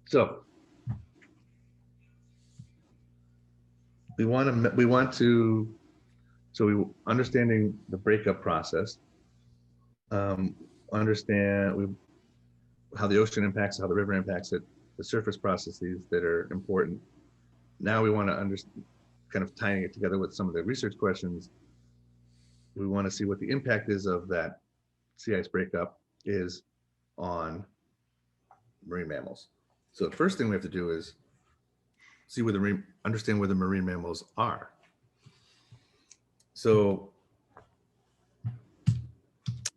So understanding the breakup process, understand how the ocean impacts it, how the river impacts it, the surface processes that are important. Now we want to understand, kind of tying it together with some of the research questions, we want to see what the impact is of that sea ice breakup is on marine mammals. So the first thing we have to do is see understand where the marine mammals are. So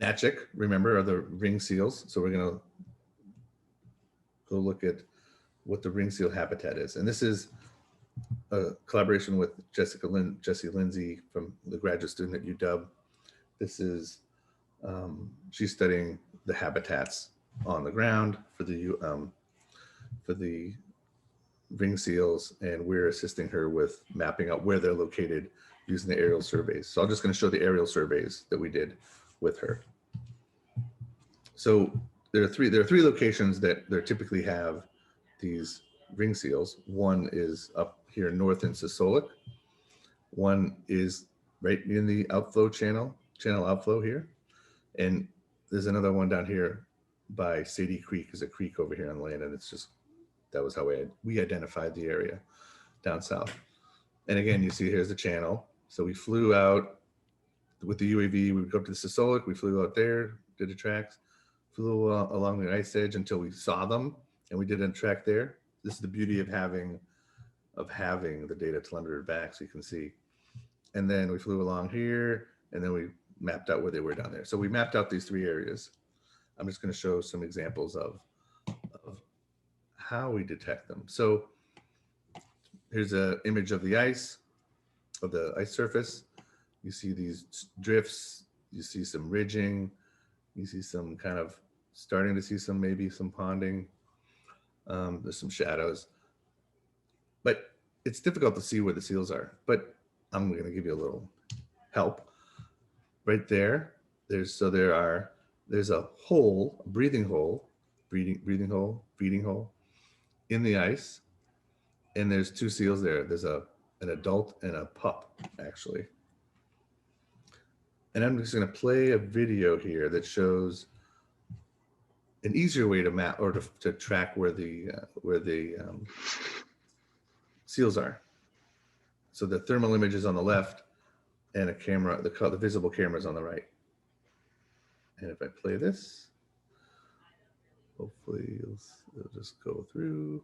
Natchik, remember, are the ring seals. So we're going to go look at what the ring seal habitat is. And this is a collaboration with Jessie Lindsay from the graduate student at UW. This is, she's studying the habitats on the ground for the ring seals, and we're assisting her with mapping out where they're located using the aerial surveys. So I'm just going to show the aerial surveys that we did with her. So there are three locations that they typically have these ring seals. One is up here north in Sisolic. One is right in the outflow channel outflow here. And there's another one down here by Sadie Creek. There's a creek over here on land, and it's just, that was how we identified the area down south. And again, you see here's the channel. So we flew out with the UAV, we would go up to the Sisolic, we flew out there, did the tracks, flew along the ice edge until we saw them, and we did a track there. This is the beauty of having the data telemetry back, so you can see. And then we flew along here, and then we mapped out where they were down there. So we mapped out these three areas. I'm just going to show some examples of how we detect them. So here's an image of the ice surface. You see these drifts, you see some ridging, you see some kind of starting to see maybe some ponding. There's some shadows, but it's difficult to see where the seals are, but I'm going to give you a little help. Right there, there's a hole, a breathing hole in the ice, and there's two seals there. There's an adult and a pup, actually. And I'm just going to play a video here that shows an easier way to map or to track where the seals are. So the thermal image is on the left, and a camera, the visible camera is on the right. And if I play this, hopefully it'll just go through.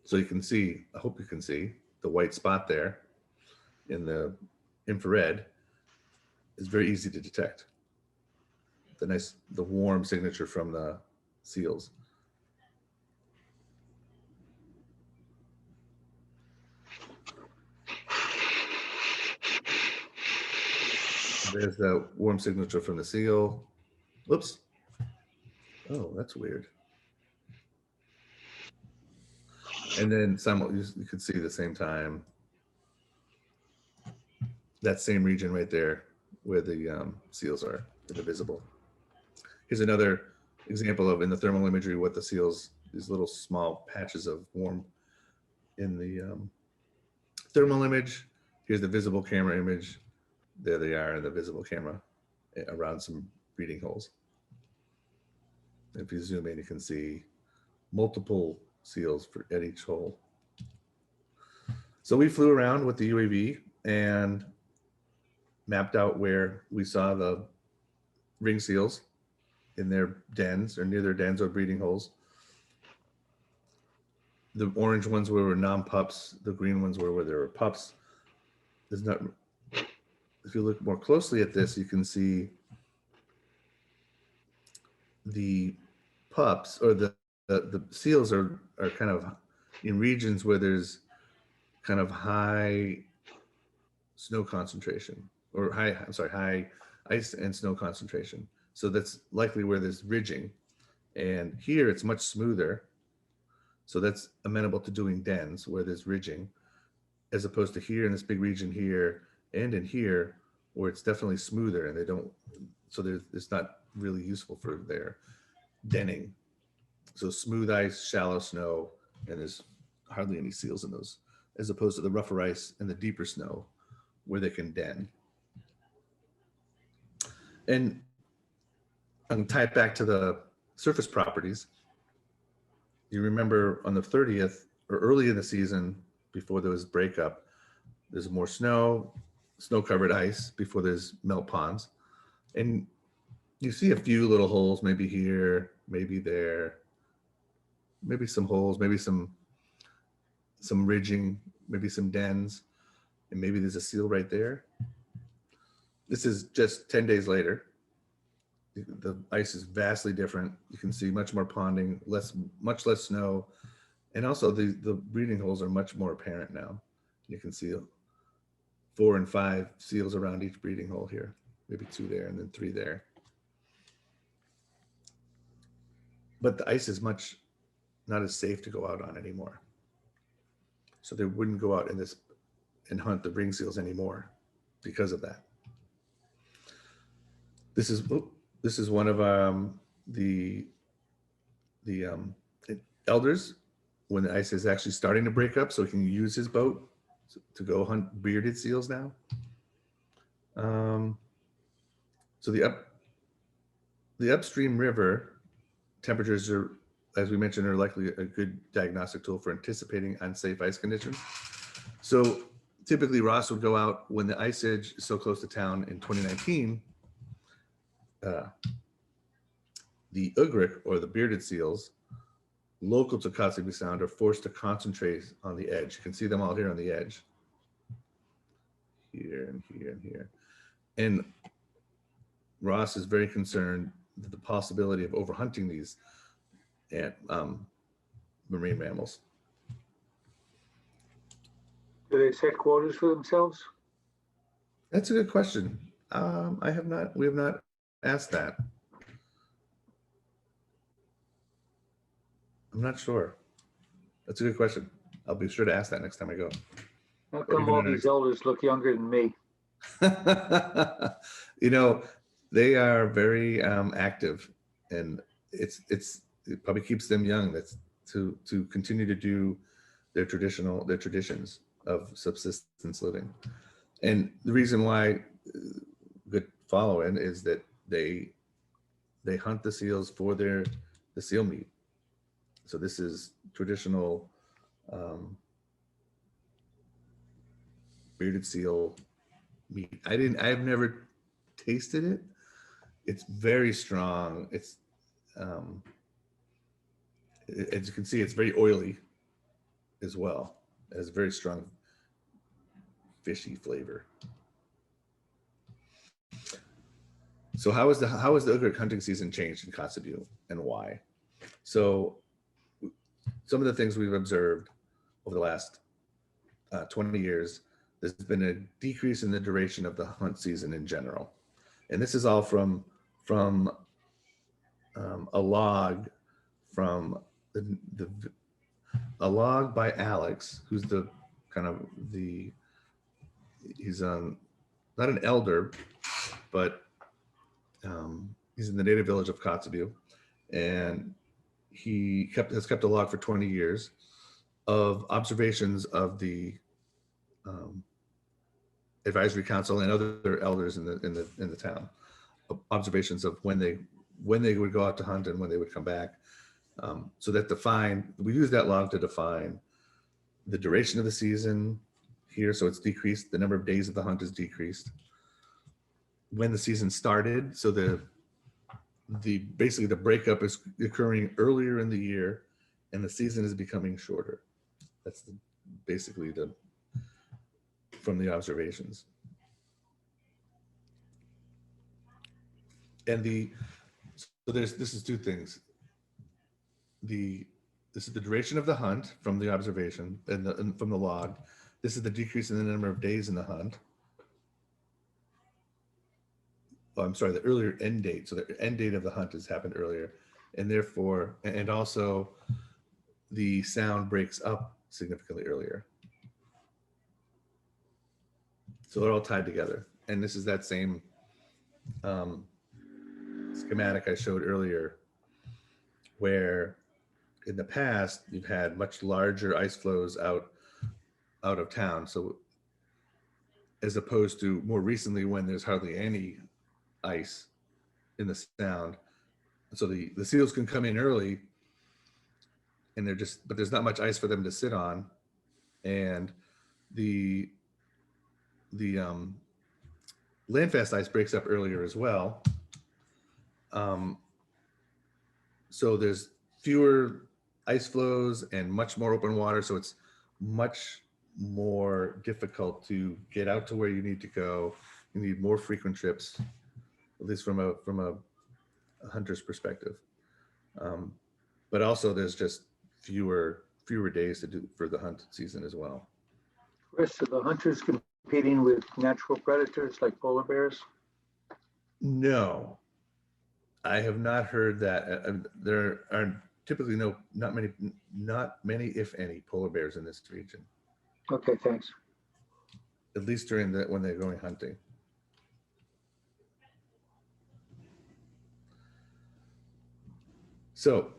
So you can see, I hope you can see the white spot there in the infrared is very easy to detect. The warm signature from the seals. There's the warm signature from the seal. Whoops. Oh, that's weird. And then you could see the same time, that same region right there where the seals are, that are visible. Here's another example of, in the thermal imagery, what the seals, these little small patches of warm in the thermal image. Here's the visible camera image. There they are in the visible camera around some breeding holes. If you zoom in, you can see multiple seals at each hole. So we flew around with the UAV and mapped out where we saw the ring seals in their dens or near their dens or breeding holes. The orange ones were non-pups. The green ones were where there were pups. There's not. If you look more closely at this, you can see the pups, or the seals are kind of in regions where there's kind of high snow concentration, or high ice and snow concentration. So that's likely where there's ridging. And here it's much smoother. So that's amenable to doing dens where there's ridging, as opposed to here in this big region here and in here, where it's definitely smoother, and they don't, so it's not really useful for their denning. So smooth ice, shallow snow, and there's hardly any seals in those, as opposed to the rougher ice and the deeper snow where they can den. And I'm tie it back to the surface properties. You remember on the 30th or early in the season before there was breakup, there's more snow, snow covered ice before there's melt ponds. And you see a few little holes, maybe here, maybe there, maybe some holes, maybe some ridging, maybe some dens, and maybe there's a seal right there. This is just 10 days later. The ice is vastly different. You can see much more ponding, much less snow, and also the breeding holes are much more apparent now. You can see 4 and 5 seals around each breeding hole here, maybe 2 there and then 3 there. But the ice is not as safe to go out on anymore. So they wouldn't go out and hunt the ring seals anymore because of that. This is one of the elders when the ice is actually starting to break up, so he can use his boat to go hunt bearded seals now. So the upstream river temperatures are, as we mentioned, are likely a good diagnostic tool for anticipating unsafe ice conditions. So typically Ross would go out when the ice edge is so close to town in 2019. The ugric, or the bearded seals, local to Kosovo Sound, are forced to concentrate on the edge. You can see them all here on the edge. Here and here and here. And Ross is very concerned that the possibility of overhunting these marine mammals. Do they set quotas for themselves? That's a good question. We have not asked that. I'm not sure. That's a good question. I'll be sure to ask that next time I go. How come all these elders look younger than me? You know, they are very active, and it probably keeps them young. That's to continue to do their traditions of subsistence living. And the reason why good follow-in is that they hunt the seals for the seal meat. So this is traditional bearded seal meat. I've never tasted it. It's very strong. It's as you can see, it's very oily as well. It has a very strong fishy flavor. So how is the ugric hunting season changed in Kosovo, and why? So some of the things we've observed over the last 20 years, there's been a decrease in the duration of the hunt season in general. And this is all from a log from a log by Alex, who's he's not an elder, but he's in the native village of Kosovo, and he has kept a log for 20 years of observations of the advisory council and other elders in the town, observations of when they would go out to hunt and when they would come back. So that we use that log to define the duration of the season here. So it's decreased. The number of days of the hunt is decreased. When the season started, so basically the breakup is occurring earlier in the year, and the season is becoming shorter. That's basically from the observations. And this is two things. This is the duration of the hunt from the observation and from the log. This is the decrease in the number of days in the hunt. Oh, I'm sorry, the earlier end date. So the end date of the hunt has happened earlier, and therefore, and also the sound breaks up significantly earlier. So they're all tied together. And this is that same schematic I showed earlier, where in the past, you've had much larger ice flows out of town. So as opposed to more recently when there's hardly any ice in the sound. So the seals can come in early and but there's not much ice for them to sit on. And the landfast ice breaks up earlier as well. So there's fewer ice flows and much more open water. So it's much more difficult to get out to where you need to go. You need more frequent trips, at least from a hunter's perspective. But also there's just fewer days to do for the hunt season as well. Chris, are the hunters competing with natural predators like polar bears? No, I have not heard that. There are typically not many, if any, polar bears in this region. Okay, thanks. At least during when they're going hunting. So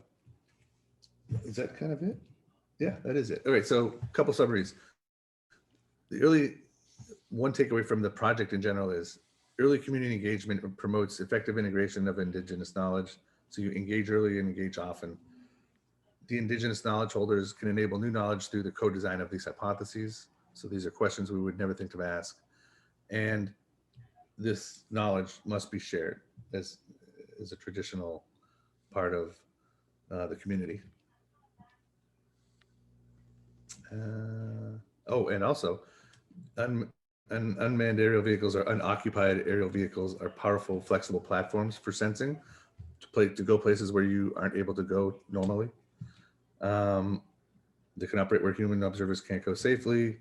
is that kind of it? Yeah, that is it. All right, so a couple summaries. One takeaway from the project in general is early community engagement promotes effective integration of Indigenous knowledge. So you engage early and engage often. The Indigenous knowledge holders can enable new knowledge through the co-design of these hypotheses. So these are questions we would never think to ask. And this knowledge must be shared as a traditional part of the community. And also, unmanned aerial vehicles or unoccupied aerial vehicles are powerful, flexible platforms for sensing to go places where you aren't able to go normally. They can operate where human observers can't go safely,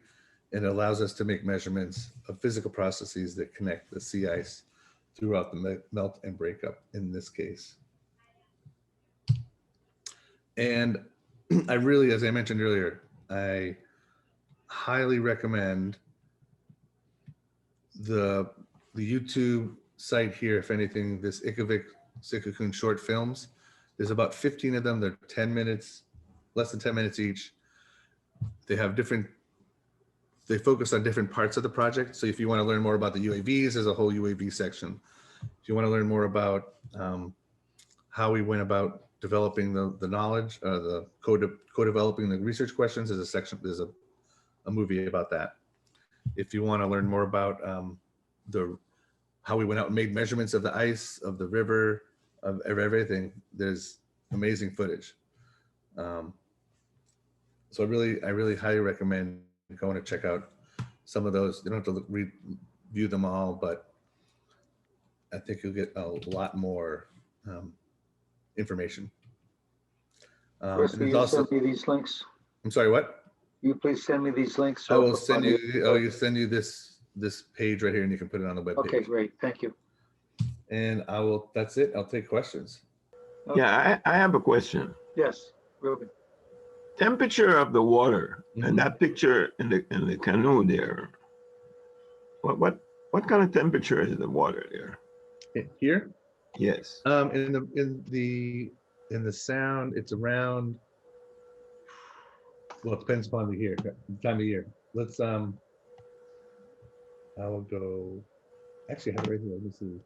and it allows us to make measurements of physical processes that connect the sea ice throughout the melt and breakup in this case. And I really, as I mentioned earlier, I highly recommend the YouTube site here. If anything, this Ikavik Sikakun short films, there's about 15 of them. They're 10 minutes, less than 10 minutes each. They focus on different parts of the project. So if you want to learn more about the UAVs, there's a whole UAV section. If you want to learn more about how we went about developing the knowledge, the co-developing the research questions, there's a section, there's a movie about that. If you want to learn more about how we went out and made measurements of the ice, of the river, of everything, there's amazing footage. So I really highly recommend going to check out some of those. You don't have to review them all, but I think you'll get a lot more information. Chris, will you send me these links? I'm sorry, what? You please send me these links. I will send you. You send you this page right here, and you can put it on the web page. Okay, great. Thank you. And I will. That's it. I'll take questions. Okay. Yeah, I have a question. Yes, Ruben. Temperature of the water, and that picture in the canoe there. What kind of temperature is the water there? Here? Yes. In the sound, it's around. Well, it depends upon the time of year. Let's I will go. Actually, I have it right here. Let me see.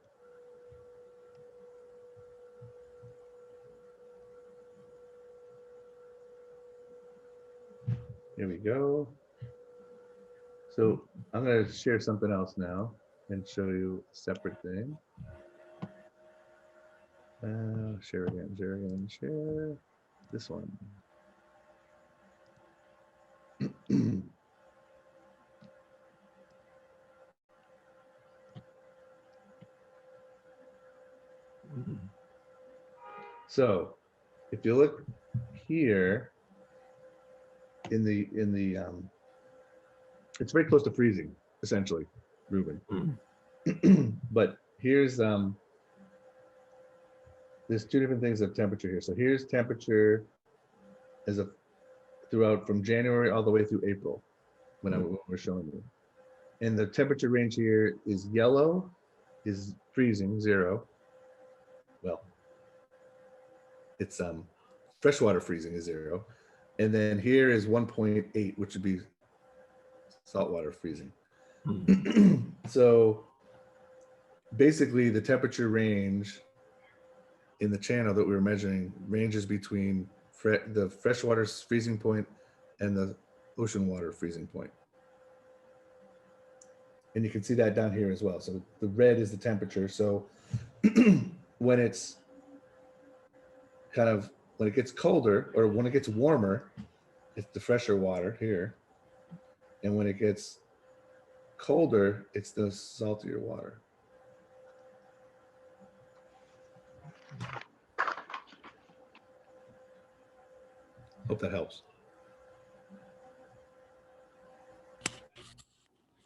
Here we go. So I'm going to share something else now and show you a separate thing. Share again, share this one. So if you look here in the it's very close to freezing, essentially, Ruben. But here's there's two different things of temperature here. So here's temperature as throughout from January all the way through April when we're showing you. And the temperature range here is yellow is freezing, 0. Well, it's freshwater freezing is 0. And then here is 1.8, which would be saltwater freezing. So basically the temperature range in the channel that we were measuring ranges between the freshwater freezing point and the ocean water freezing point. And you can see that down here as well. So the red is the temperature. So when it's when it gets colder, or when it gets warmer, it's the fresher water here. And when it gets colder, it's the saltier water. Hope that helps.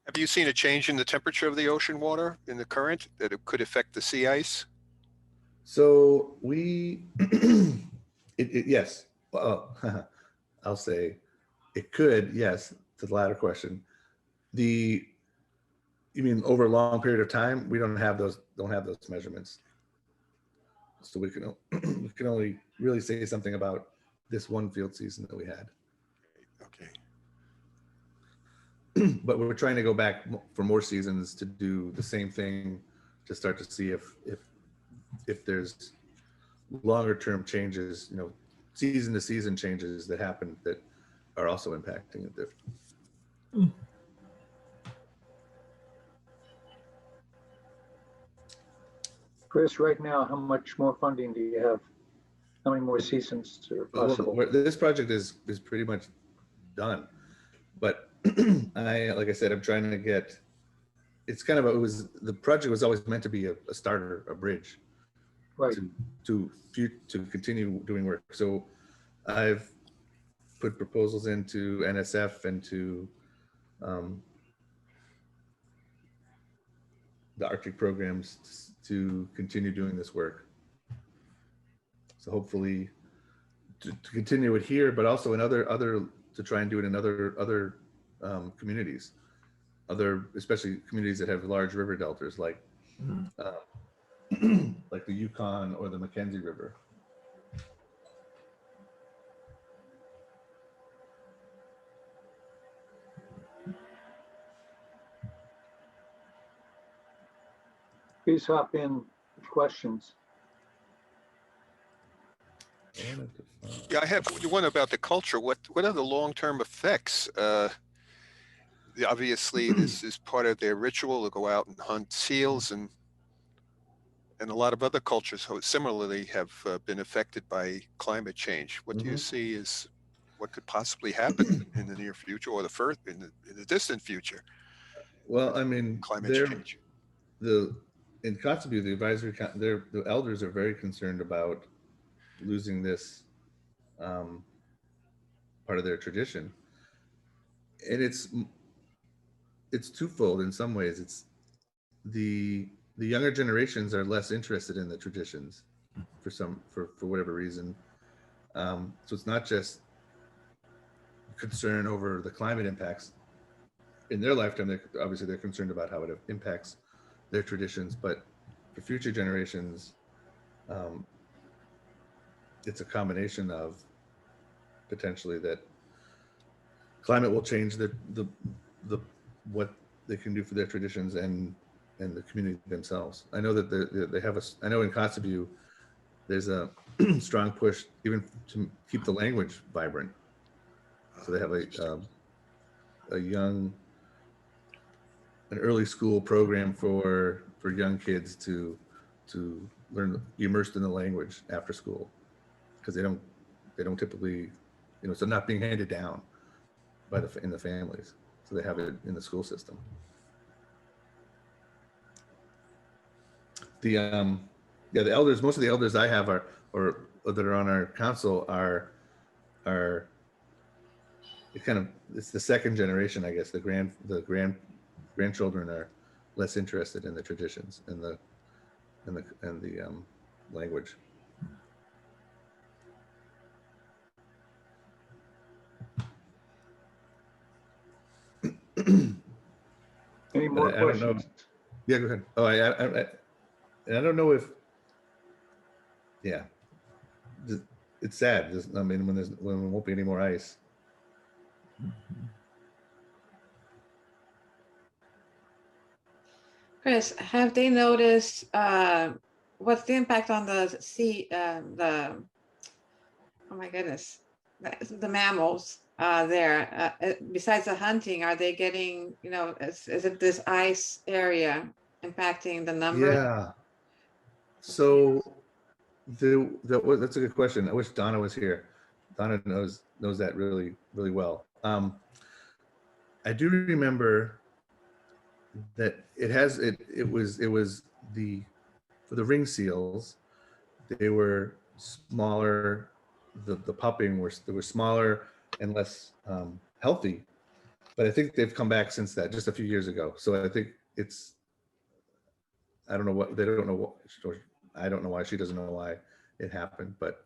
Have you seen a change in the temperature of the ocean water in the current that it could affect the sea ice? So yes, I'll say it could, yes, to the latter question. You mean over a long period of time? We don't have those measurements. So we can only really say something about this one field season that we had. Okay. But we're trying to go back for more seasons to do the same thing, to start to see if there's longer term changes, season to season changes that happen that are also impacting it. Chris, right now, how much more funding do you have? How many more seasons are possible? This project is pretty much done, but like I said, I'm trying to get. It's kind of the project was always meant to be a starter, a bridge, Right. to continue doing work. So I've put proposals into NSF and to the Arctic programs to continue doing this work. So hopefully to continue it here, but also in other to try and do it in other communities, especially communities that have large river deltas like like the Yukon or the Mackenzie River. Please hop in with questions. Yeah, I have one about the culture. What are the long-term effects? Obviously, this is part of their ritual to go out and hunt seals, and a lot of other cultures similarly have been affected by climate change. What do you see as what could possibly happen in the near future, or in the distant future? Well, I mean, climate change. In Kosovo, the advisory, the elders are very concerned about losing this part of their tradition, and it's twofold. In some ways, it's the younger generations are less interested in the traditions for whatever reason. So it's not just concern over the climate impacts in their lifetime. They're concerned about how it impacts their traditions, but for future generations, it's a combination of potentially that climate will change the what they can do for their traditions and the community themselves. I know that they have I know in Kosovo there's a strong push even to keep the language vibrant. So they have an early school program for young kids to learn, immersed in the language after school, because they don't typically, so not being handed down in the families. So they have it in the school system. The elders, most of the elders I have or that are on our council are it's the second generation, I guess. The grandchildren are less interested in the traditions and the language. Any more questions? I don't know. Yeah, go ahead. Oh, I don't know if, yeah. it's sad. I mean, when there won't be any more ice. Chris, have they noticed what's the impact on the sea, oh my goodness, the mammals there? Besides the hunting, are they getting, is it this ice area impacting the numbers? Yeah. So that's a good question. I wish Donna was here. Donna knows that really, really well. I do remember that it was for the ring seals, they were smaller. The pupping they were smaller and less healthy, but I think they've come back since that, just a few years ago. So I think I don't know what they don't know what, or I don't know why she doesn't know why it happened, but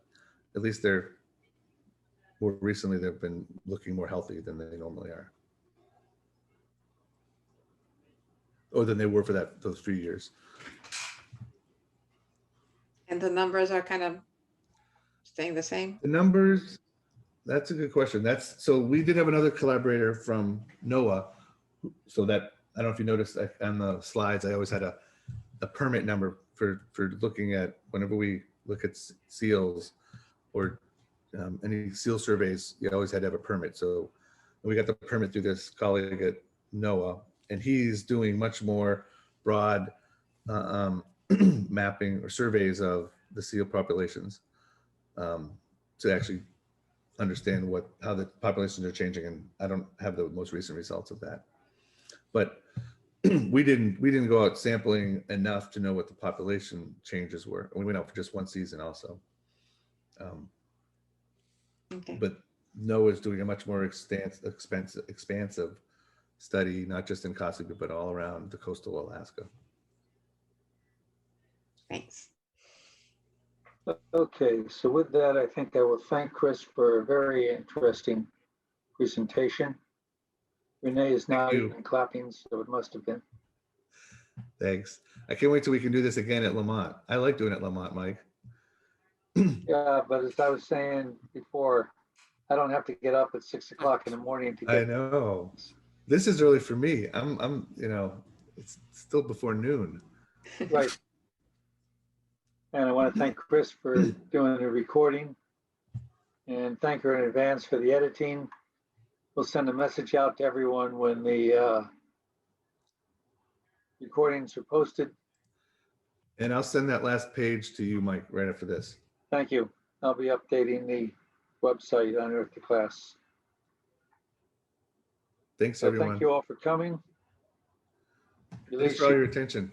at least more recently they've been looking more healthy than they normally are, or than they were for those few years. And the numbers are kind of staying the same? The numbers, that's a good question. So we did have another collaborator from NOAA. So that, I don't know if you noticed on the slides, I always had a permit number for looking at, whenever we look at seals or any seal surveys, you always had to have a permit. So we got the permit through this colleague at NOAA, and he's doing much more broad mapping or surveys of the seal populations to actually understand how the populations are changing. And I don't have the most recent results of that, but we didn't go out sampling enough to know what the population changes were. We went out for just one season also. Okay. But NOAA is doing a much more expansive study, not just in Kosovo, but all around the coastal Alaska. Thanks. Okay, so with that, I think I will thank Chris for a very interesting presentation. Renee is now Thank you. even clapping, so it must have been. Thanks. I can't wait till we can do this again at Lamont. I like doing it at Lamont, Mike. Yeah, but as I was saying before, I don't have to get up at 6 o'clock in the morning to I get. know. This is early for me. I'm it's still before noon. Right. And I want to thank Chris for doing the recording and thank her in advance for the editing. We'll send a message out to everyone when the recordings are posted. And I'll send that last page to you, Mike, right after this. Thank you. I'll be updating the website on Earth2Class. Thanks, So everyone. thank you all for coming. Thanks for all your attention.